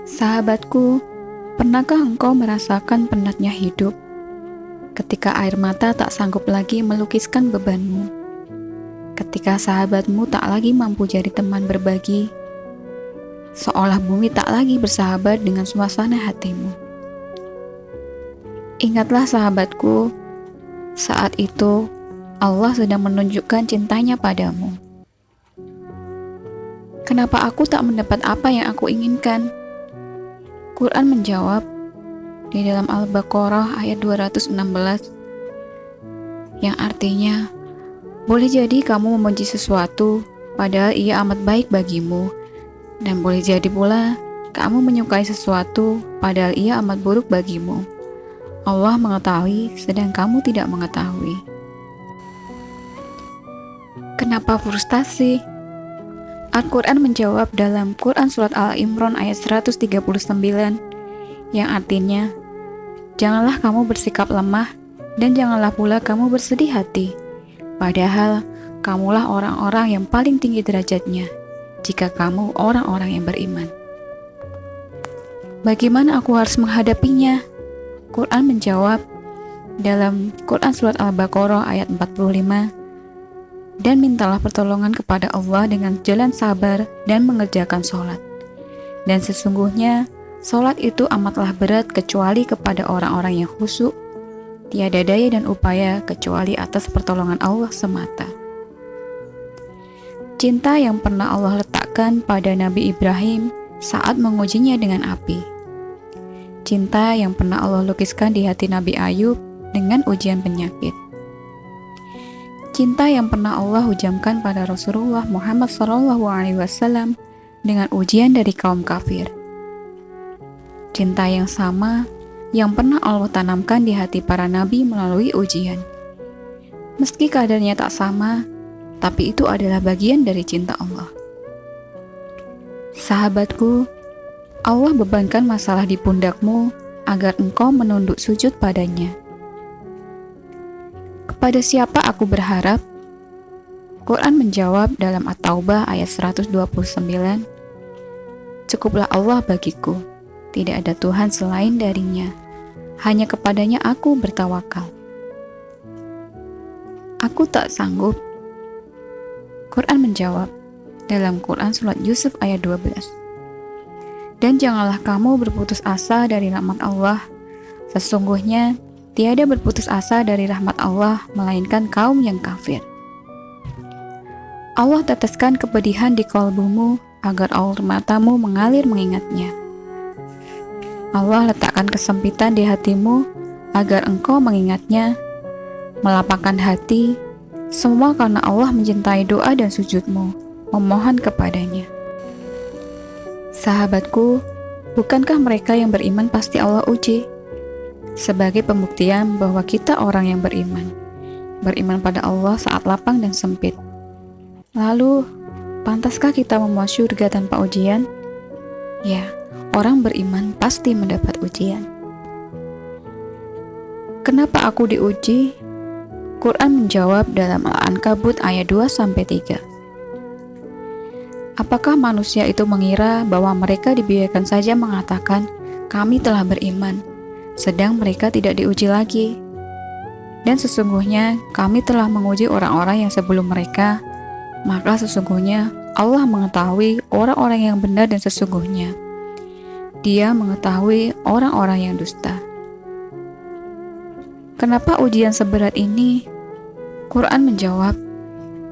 Sahabatku, pernahkah engkau merasakan penatnya hidup ketika air mata tak sanggup lagi melukiskan bebanmu? Ketika sahabatmu tak lagi mampu jadi teman berbagi, seolah bumi tak lagi bersahabat dengan suasana hatimu. Ingatlah sahabatku, saat itu Allah sedang menunjukkan cintanya padamu. Kenapa aku tak mendapat apa yang aku inginkan? Quran menjawab di dalam Al-Baqarah ayat 216 yang artinya, boleh jadi kamu memuji sesuatu padahal ia amat baik bagimu, dan boleh jadi pula kamu menyukai sesuatu padahal ia amat buruk bagimu. Allah mengetahui sedang kamu tidak mengetahui. Kenapa frustasi? Al-Quran menjawab dalam Quran Surat Al-Imran ayat 139 yang artinya, janganlah kamu bersikap lemah dan janganlah pula kamu bersedih hati, padahal kamulah orang-orang yang paling tinggi derajatnya jika kamu orang-orang yang beriman. Bagaimana aku harus menghadapinya? Quran menjawab dalam Quran Surat Al-Baqarah ayat 45, dan mintalah pertolongan kepada Allah dengan jalan sabar dan mengerjakan sholat. Dan sesungguhnya, sholat itu amatlah berat kecuali kepada orang-orang yang khusyuk, tiada daya dan upaya kecuali atas pertolongan Allah semata. Cinta yang pernah Allah letakkan pada Nabi Ibrahim saat mengujinya dengan api. Cinta yang pernah Allah lukiskan di hati Nabi Ayub dengan ujian penyakit. Cinta yang pernah Allah hujamkan pada Rasulullah Muhammad SAW dengan ujian dari kaum kafir. Cinta yang sama yang pernah Allah tanamkan di hati para nabi melalui ujian. Meski kadarnya tak sama, tapi itu adalah bagian dari cinta Allah. Sahabatku, Allah bebankan masalah di pundakmu agar engkau menunduk sujud padanya. Kepada siapa aku berharap? Quran menjawab dalam At-Taubah ayat 129, cukuplah Allah bagiku, tidak ada Tuhan selain darinya, hanya kepadanya aku bertawakal. Aku tak sanggup. Quran menjawab dalam Quran Surat Yusuf ayat 12, dan janganlah kamu berputus asa dari rahmat Allah, sesungguhnya tiada berputus asa dari rahmat Allah melainkan kaum yang kafir. Allah teteskan kepedihan di kalbumu agar air matamu mengalir mengingatnya. Allah letakkan kesempitan di hatimu agar engkau mengingatnya, melapangkan hati, semua karena Allah mencintai doa dan sujudmu, memohon kepadanya. Sahabatku, bukankah mereka yang beriman pasti Allah uji? Sebagai pembuktian bahwa kita orang yang beriman pada Allah saat lapang dan sempit. Lalu, pantaskah kita memuas surga tanpa ujian? Ya, orang beriman pasti mendapat ujian. Kenapa aku diuji? Quran menjawab dalam Al-Ankabut ayat 2-3. Apakah manusia itu mengira bahwa mereka dibiarkan saja mengatakan, kami telah beriman, sedang mereka tidak diuji lagi? Dan sesungguhnya kami telah menguji orang-orang yang sebelum mereka, maka sesungguhnya Allah mengetahui orang-orang yang benar dan sesungguhnya Dia mengetahui orang-orang yang dusta. Kenapa ujian seberat ini? Quran menjawab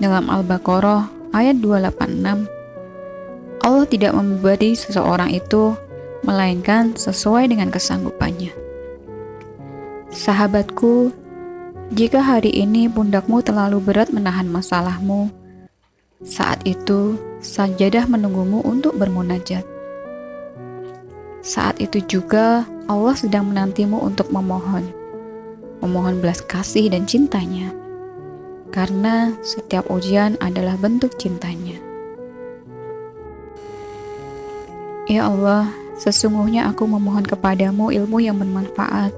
dalam Al-Baqarah ayat 286, Allah tidak membebani seseorang itu melainkan sesuai dengan kesanggupannya. Sahabatku, jika hari ini pundakmu terlalu berat menahan masalahmu, saat itu sajadah menunggumu untuk bermunajat. Saat itu juga Allah sedang menantimu untuk memohon belas kasih dan cintanya, karena setiap ujian adalah bentuk cintanya. Ya Allah, sesungguhnya aku memohon kepadamu ilmu yang bermanfaat,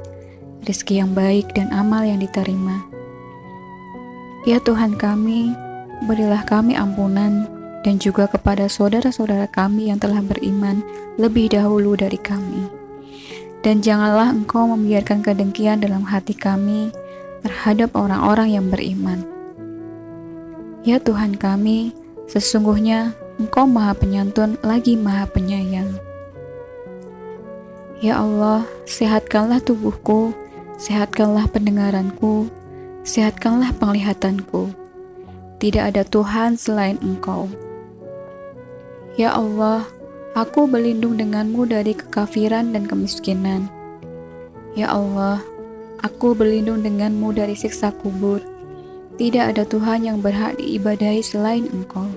rezeki yang baik dan amal yang diterima. Ya Tuhan kami, berilah kami ampunan dan juga kepada saudara-saudara kami yang telah beriman lebih dahulu dari kami. Dan janganlah Engkau membiarkan kedengkian dalam hati kami terhadap orang-orang yang beriman. Ya Tuhan kami, sesungguhnya Engkau Maha Penyantun lagi Maha Penyayang. Ya Allah, sehatkanlah tubuhku, sehatkanlah pendengaranku, sehatkanlah penglihatanku. Tidak ada Tuhan selain Engkau. Ya Allah, aku berlindung denganmu dari kekafiran dan kemiskinan. Ya Allah, aku berlindung denganmu dari siksa kubur. Tidak ada Tuhan yang berhak diibadahi selain Engkau.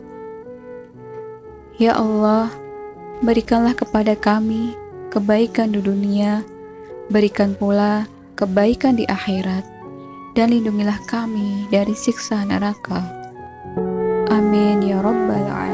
Ya Allah, berikanlah kepada kami kebaikan di dunia, berikan pula kebaikan di akhirat, dan lindungilah kami dari siksa neraka. Amin ya Rabbal Alamin.